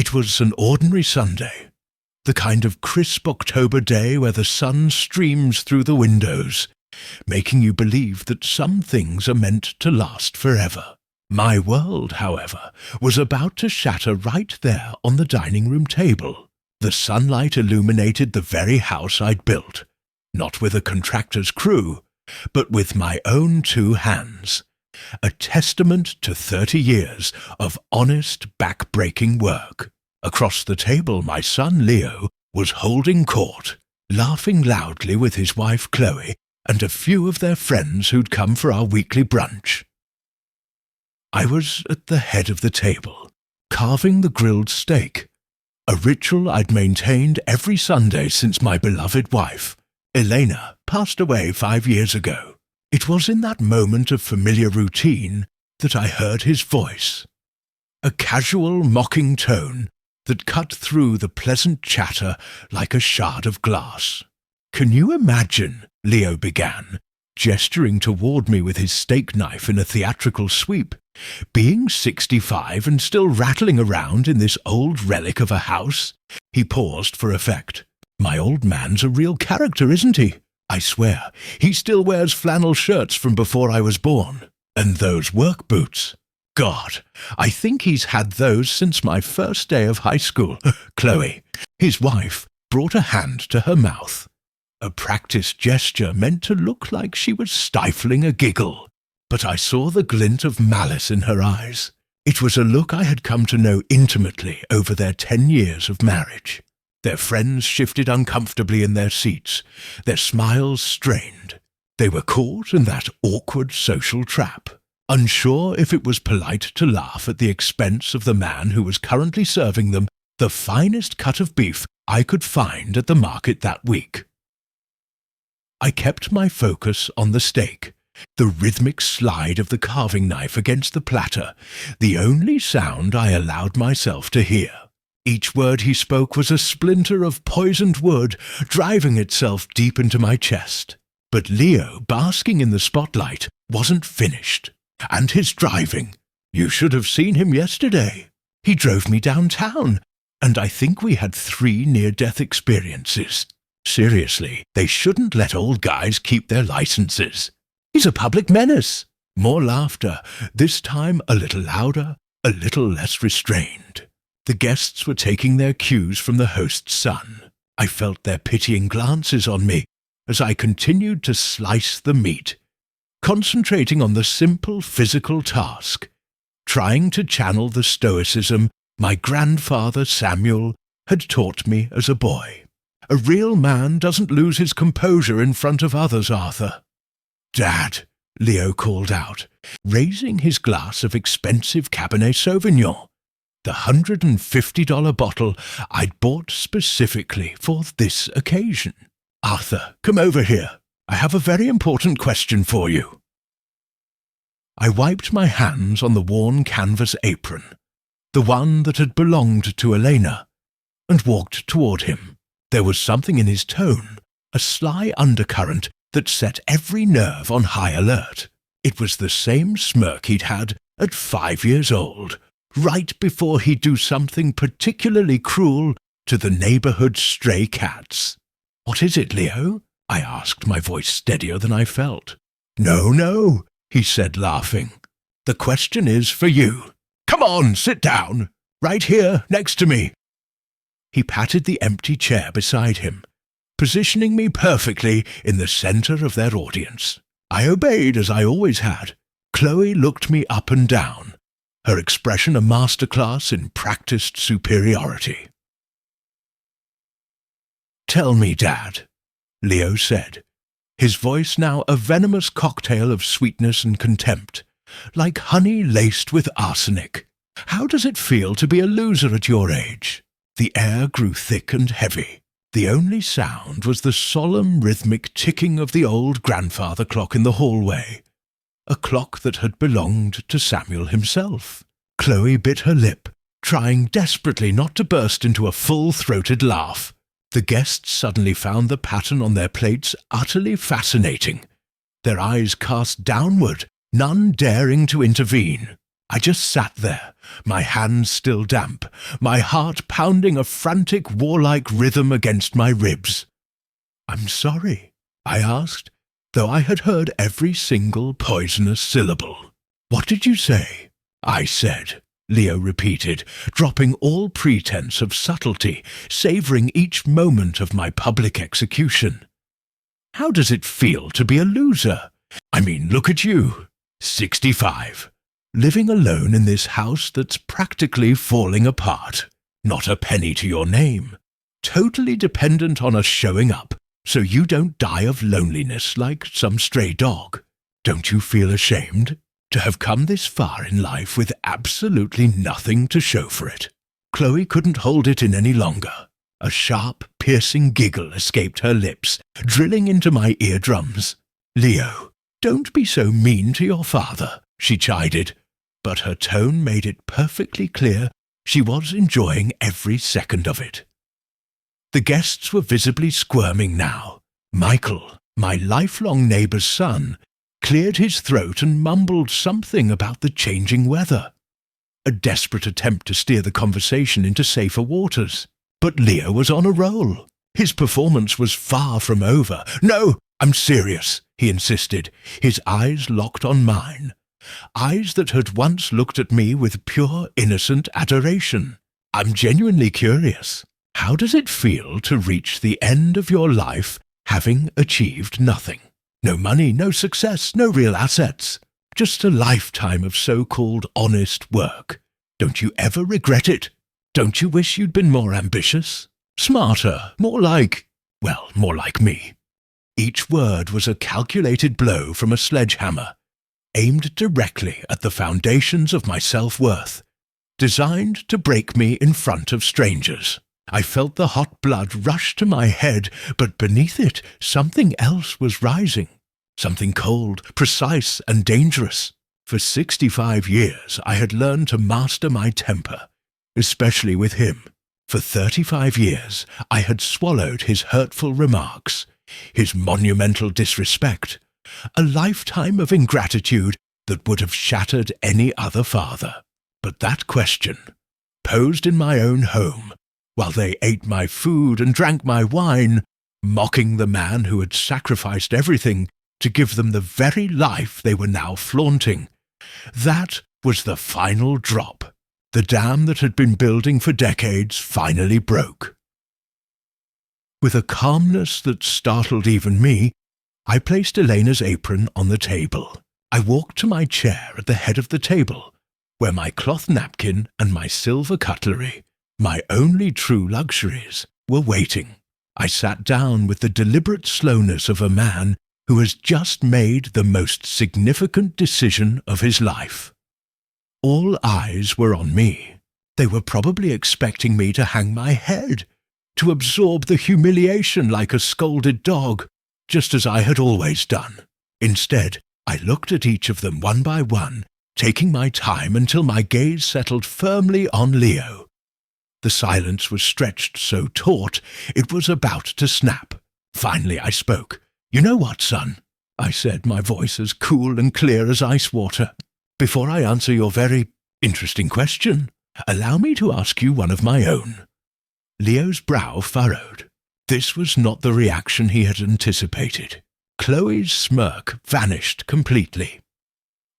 It was an ordinary Sunday, the kind of crisp October day where the sun streams through the windows, making you believe that some things are meant to last forever. My world, however, was about to shatter right there on the dining room table. The sunlight illuminated the very house I'd built, not with a contractor's crew, but with my own 2 hands, a testament to 30 years of honest, back-breaking work. Across the table, my son Leo was holding court, laughing loudly with his wife Chloe and a few of their friends who'd come for our weekly brunch. I was at the head of the table, carving the grilled steak, a ritual I'd maintained every Sunday since my beloved wife, Elena, passed away 5 years ago. It was in that moment of familiar routine that I heard his voice, a casual, mocking tone that cut through the pleasant chatter like a shard of glass. "Can you imagine," Leo began, gesturing toward me with his steak knife in a theatrical sweep, "being 65 and still rattling around in this old relic of a house?" He paused for effect. "My old man's a real character, isn't he? I swear, he still wears flannel shirts from before I was born. And those work boots. God, I think he's had those since my first day of high school." Chloe, his wife, brought a hand to her mouth, a practiced gesture meant to look like she was stifling a giggle. But I saw the glint of malice in her eyes. It was a look I had come to know intimately over their 10 years of marriage. Their friends shifted uncomfortably in their seats, their smiles strained. They were caught in that awkward social trap, unsure if it was polite to laugh at the expense of the man who was currently serving them the finest cut of beef I could find at the market that week. I kept my focus on the steak, the rhythmic slide of the carving knife against the platter, the only sound I allowed myself to hear. Each word he spoke was a splinter of poisoned wood driving itself deep into my chest. But Leo, basking in the spotlight, wasn't finished. And his driving. You should have seen him yesterday. He drove me downtown, and I think we had 3 near-death experiences. Seriously, they shouldn't let old guys keep their licenses. He's a public menace. More laughter, this time a little louder, a little less restrained. The guests were taking their cues from the host's son. I felt their pitying glances on me as I continued to slice the meat, concentrating on the simple physical task, trying to channel the stoicism my grandfather Samuel had taught me as a boy. A real man doesn't lose his composure in front of others, Arthur. "Dad," Leo called out, raising his glass of expensive Cabernet Sauvignon, the $150 bottle I'd bought specifically for this occasion. "Arthur, come over here. I have a very important question for you." I wiped my hands on the worn canvas apron, the one that had belonged to Elena, and walked toward him. There was something in his tone, a sly undercurrent that set every nerve on high alert. It was the same smirk he'd had at 5 years old, right before he'd do something particularly cruel to the neighborhood's stray cats. "What is it, Leo?" I asked, my voice steadier than I felt. No, he said, laughing. "The question is for you. Come on, sit down. Right here, next to me." He patted the empty chair beside him, positioning me perfectly in the center of their audience. I obeyed as I always had. Chloe looked me up and down, her expression a masterclass in practiced superiority. "Tell me, Dad," Leo said, his voice now a venomous cocktail of sweetness and contempt, like honey laced with arsenic. "How does it feel to be a loser at your age?" The air grew thick and heavy. The only sound was the solemn rhythmic ticking of the old grandfather clock in the hallway, a clock that had belonged to Samuel himself. Chloe bit her lip, trying desperately not to burst into a full-throated laugh. The guests suddenly found the pattern on their plates utterly fascinating, their eyes cast downward, none daring to intervene. I just sat there, my hands still damp, my heart pounding a frantic warlike rhythm against my ribs. "I'm sorry," I asked, though I had heard every single poisonous syllable. "What did you say?" "I said," Leo repeated, dropping all pretense of subtlety, savouring each moment of my public execution. "How does it feel to be a loser? I mean, look at you, 65, living alone in this house that's practically falling apart, not a penny to your name, totally dependent on us showing up so you don't die of loneliness like some stray dog. Don't you feel ashamed to have come this far in life with absolutely nothing to show for it?" Chloe couldn't hold it in any longer. A sharp, piercing giggle escaped her lips, drilling into my eardrums. "Leo, don't be so mean to your father," she chided, but her tone made it perfectly clear she was enjoying every second of it. The guests were visibly squirming now. Michael, my lifelong neighbour's son, cleared his throat and mumbled something about the changing weather. A desperate attempt to steer the conversation into safer waters. But Leo was on a roll. His performance was far from over. "No, I'm serious," he insisted, his eyes locked on mine. Eyes that had once looked at me with pure, innocent adoration. "I'm genuinely curious. How does it feel to reach the end of your life having achieved nothing? No money, no success, no real assets. Just a lifetime of so-called honest work. Don't you ever regret it? Don't you wish you'd been more ambitious? Smarter, more like me?" Each word was a calculated blow from a sledgehammer, aimed directly at the foundations of my self-worth, designed to break me in front of strangers. I felt the hot blood rush to my head, but beneath it something else was rising, something cold, precise, and dangerous. For 65 years I had learned to master my temper, especially with him. For 35 years I had swallowed his hurtful remarks, his monumental disrespect, a lifetime of ingratitude that would have shattered any other father. But that question, posed in my own home, while they ate my food and drank my wine, mocking the man who had sacrificed everything to give them the very life they were now flaunting, that was the final drop. The dam that had been building for decades finally broke. With a calmness that startled even me, I placed Elena's apron on the table. I walked to my chair at the head of the table, where my cloth napkin and my silver cutlery, my only true luxuries, were waiting. I sat down with the deliberate slowness of a man who has just made the most significant decision of his life. All eyes were on me. They were probably expecting me to hang my head, to absorb the humiliation like a scolded dog, just as I had always done. Instead, I looked at each of them one by one, taking my time until my gaze settled firmly on Leo. The silence was stretched so taut it was about to snap. Finally I spoke. "You know what, son?" I said, my voice as cool and clear as ice water. "Before I answer your very interesting question, allow me to ask you one of my own." Leo's brow furrowed. This was not the reaction he had anticipated. Chloe's smirk vanished completely.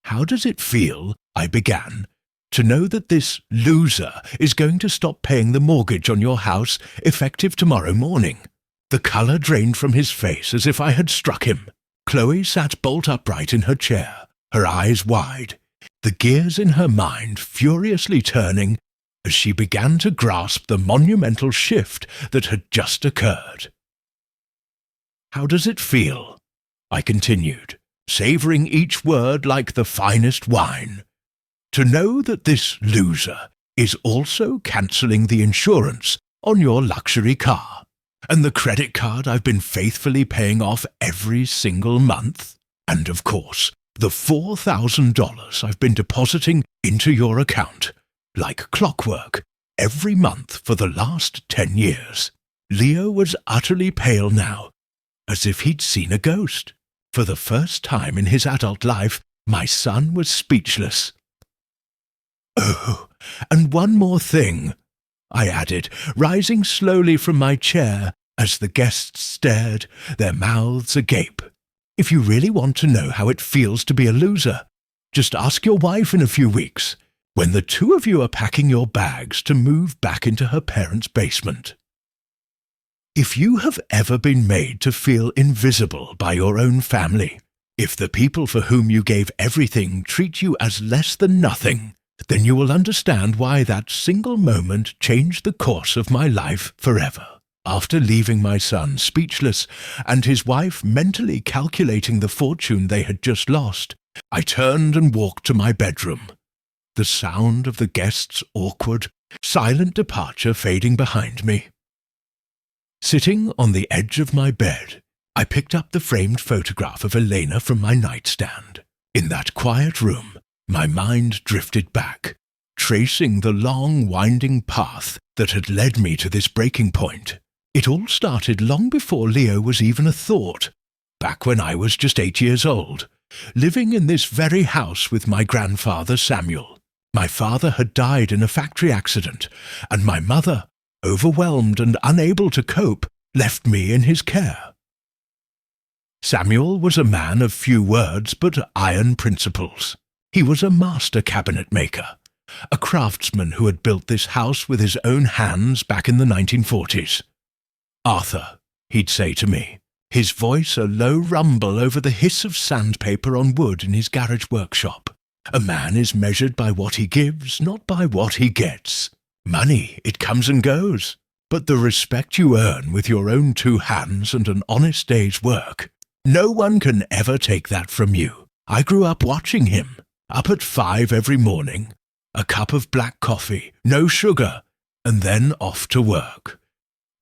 "How does it feel," I began, "to know that this loser is going to stop paying the mortgage on your house effective tomorrow morning?" The colour drained from his face as if I had struck him. Chloe sat bolt upright in her chair, her eyes wide, the gears in her mind furiously turning as she began to grasp the monumental shift that had just occurred. "How does it feel?" I continued, savouring each word like the finest wine. "To know that this loser is also cancelling the insurance on your luxury car, and the credit card I've been faithfully paying off every single month, and of course, the $4,000 I've been depositing into your account, like clockwork, every month for the last 10 years. Leo was utterly pale now, as if he'd seen a ghost. For the first time in his adult life, my son was speechless. Oh, and one more thing, I added, rising slowly from my chair as the guests stared, their mouths agape. If you really want to know how it feels to be a loser, just ask your wife in a few weeks, when the two of you are packing your bags to move back into her parents' basement. If you have ever been made to feel invisible by your own family, if the people for whom you gave everything treat you as less than nothing, then you will understand why that single moment changed the course of my life forever. After leaving my son speechless and his wife mentally calculating the fortune they had just lost, I turned and walked to my bedroom, the sound of the guests' awkward, silent departure fading behind me. Sitting on the edge of my bed, I picked up the framed photograph of Elena from my nightstand. In that quiet room, my mind drifted back, tracing the long, winding path that had led me to this breaking point. It all started long before Leo was even a thought, back when I was just 8 years old, living in this very house with my grandfather Samuel. My father had died in a factory accident, and my mother, overwhelmed and unable to cope, left me in his care. Samuel was a man of few words but iron principles. He was a master cabinet maker, a craftsman who had built this house with his own hands back in the 1940s. "Arthur," he'd say to me, his voice a low rumble over the hiss of sandpaper on wood in his garage workshop. "A man is measured by what he gives, not by what he gets. Money, it comes and goes, but the respect you earn with your own 2 hands and an honest day's work, no one can ever take that from you. I grew up watching him, up at 5 every morning, a cup of black coffee, no sugar, and then off to work,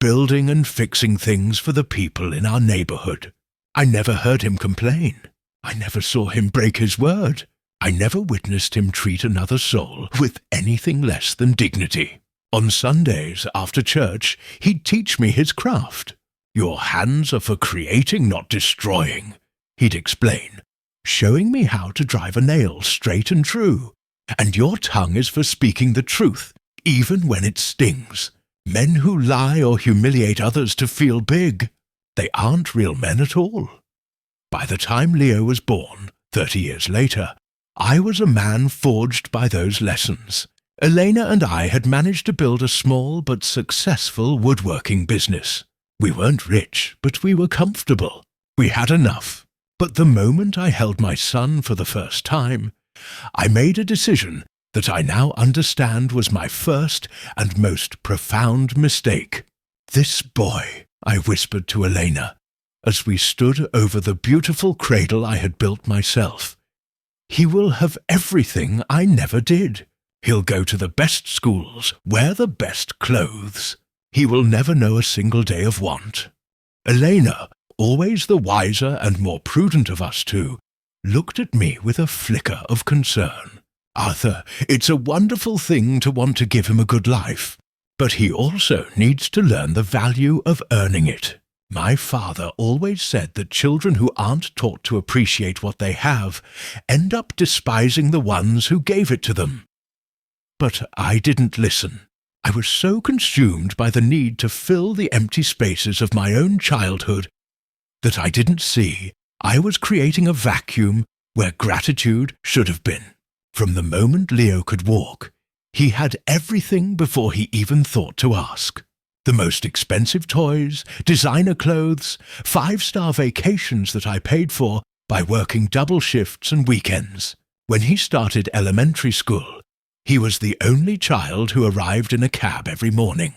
building and fixing things for the people in our neighborhood. I never heard him complain. I never saw him break his word. I never witnessed him treat another soul with anything less than dignity. On Sundays, after church, he'd teach me his craft. 'Your hands are for creating, not destroying,' he'd explain, showing me how to drive a nail straight and true. 'And your tongue is for speaking the truth, even when it stings. Men who lie or humiliate others to feel big, they aren't real men at all.' By the time Leo was born, 30 years later, I was a man forged by those lessons. Elena and I had managed to build a small but successful woodworking business. We weren't rich, but we were comfortable. We had enough. But the moment I held my son for the first time, I made a decision that I now understand was my first and most profound mistake. 'This boy,' I whispered to Elena, as we stood over the beautiful cradle I had built myself. 'He will have everything I never did. He'll go to the best schools, wear the best clothes. He will never know a single day of want.' Elena, always the wiser and more prudent of us two, looked at me with a flicker of concern. 'Arthur, it's a wonderful thing to want to give him a good life, but he also needs to learn the value of earning it. My father always said that children who aren't taught to appreciate what they have end up despising the ones who gave it to them.' But I didn't listen. I was so consumed by the need to fill the empty spaces of my own childhood that I didn't see I was creating a vacuum where gratitude should have been. From the moment Leo could walk, he had everything before he even thought to ask. The most expensive toys, designer clothes, 5-star vacations that I paid for by working double shifts and weekends. When he started elementary school, he was the only child who arrived in a cab every morning,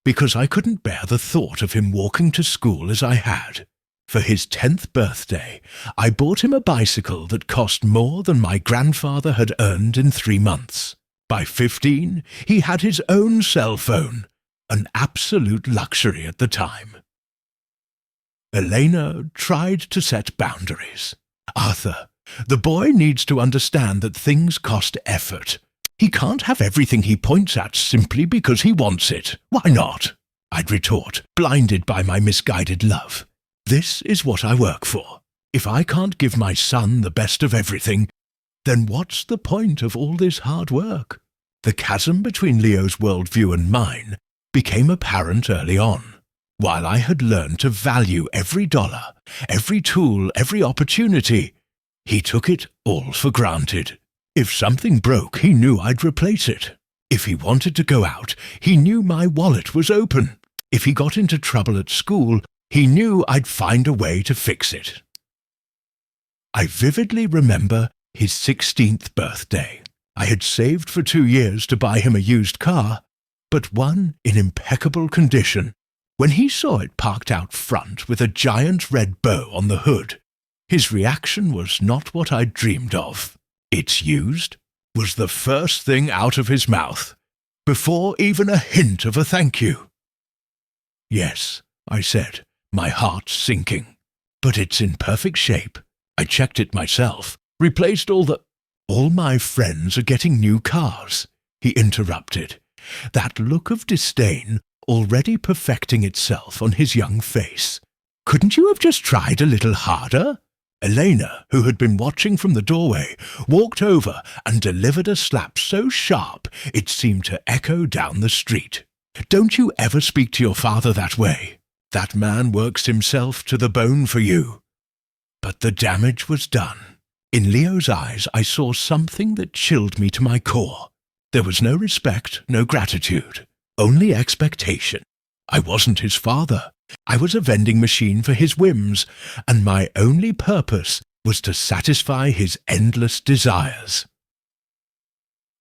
because I couldn't bear the thought of him walking to school as I had. For his 10th birthday, I bought him a bicycle that cost more than my grandfather had earned in 3 months. By 15, he had his own cell phone, an absolute luxury at the time. Elena tried to set boundaries. 'Arthur, the boy needs to understand that things cost effort. He can't have everything he points at simply because he wants it. Why not?' I'd retort, blinded by my misguided love. 'This is what I work for. If I can't give my son the best of everything, Then what's the point of all this hard work? The chasm between Leo's worldview and mine became apparent early on. While I had learned to value every dollar, every tool, every opportunity, he took it all for granted. If something broke, he knew I'd replace it. If he wanted to go out, he knew my wallet was open. If he got into trouble at school, he knew I'd find a way to fix it. I vividly remember his 16th birthday. I had saved for 2 years to buy him a used car, but one in impeccable condition. When he saw it parked out front with a giant red bow on the hood, his reaction was not what I'd dreamed of. "It's used?" was the first thing out of his mouth, before even a hint of a thank you. "Yes," I said, my heart sinking. "But it's in perfect shape. I checked it myself, replaced All my friends are getting new cars," he interrupted, that look of disdain already perfecting itself on his young face. "Couldn't you have just tried a little harder?" Elena, who had been watching from the doorway, walked over and delivered a slap so sharp it seemed to echo down the street. "Don't you ever speak to your father that way. That man works himself to the bone for you." But the damage was done. In Leo's eyes I saw something that chilled me to my core. There was no respect, no gratitude, only expectation. I wasn't his father. I was a vending machine for his whims, and my only purpose was to satisfy his endless desires.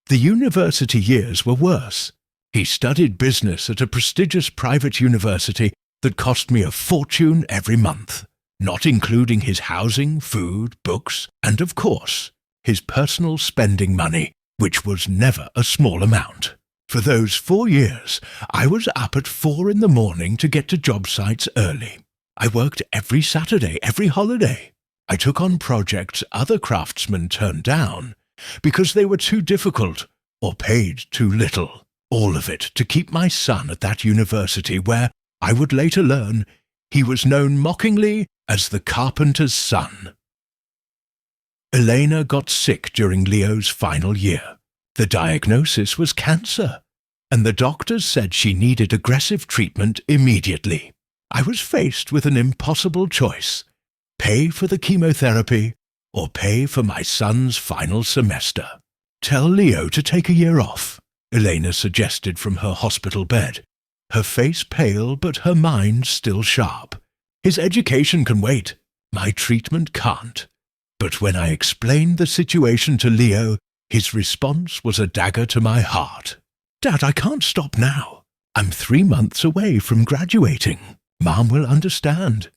The university years were worse. He studied business at a prestigious private university that cost me a fortune every month, not including his housing, food, books, and, of course, his personal spending money, which was never a small amount. For those 4 years, I was up at 4 in the morning to get to job sites early. I worked every Saturday, every holiday. I took on projects other craftsmen turned down because they were too difficult or paid too little. All of it to keep my son at that university where, I would later learn, he was known mockingly as the carpenter's son. Elena got sick during Leo's final year. The diagnosis was cancer, and the doctors said she needed aggressive treatment immediately. I was faced with an impossible choice: pay for the chemotherapy or pay for my son's final semester. "Tell Leo to take a year off," Elena suggested from her hospital bed, her face pale but her mind still sharp. "His education can wait. My treatment can't." But when I explained the situation to Leo, his response was a dagger to my heart. "Dad, I can't stop now. I'm 3 months away from graduating. Mom will understand."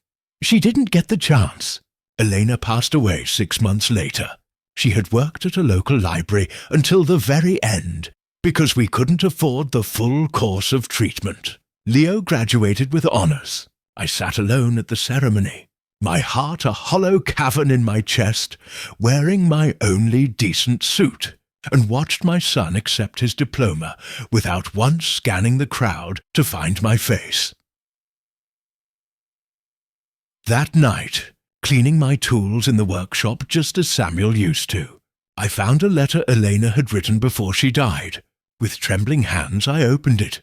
She didn't get the chance. Elena passed away 6 months later. She had worked at a local library until the very end, because we couldn't afford the full course of treatment. Leo graduated with honors. I sat alone at the ceremony, my heart a hollow cavern in my chest, wearing my only decent suit, and watched my son accept his diploma without once scanning the crowd to find my face. That night, cleaning my tools in the workshop just as Samuel used to, I found a letter Elena had written before she died. With trembling hands I opened it.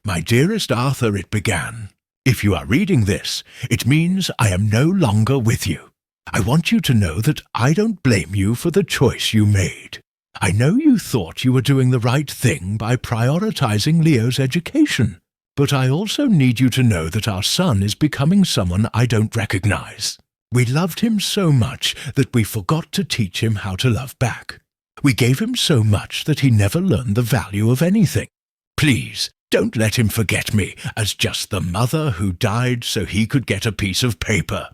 "My dearest Arthur," it began, "if you are reading this, it means I am no longer with you. I want you to know that I don't blame you for the choice you made. I know you thought you were doing the right thing by prioritizing Leo's education, but I also need you to know that our son is becoming someone I don't recognize. We loved him so much that we forgot to teach him how to love back. We gave him so much that he never learned the value of anything. Please, don't let him forget me as just the mother who died so he could get a piece of paper.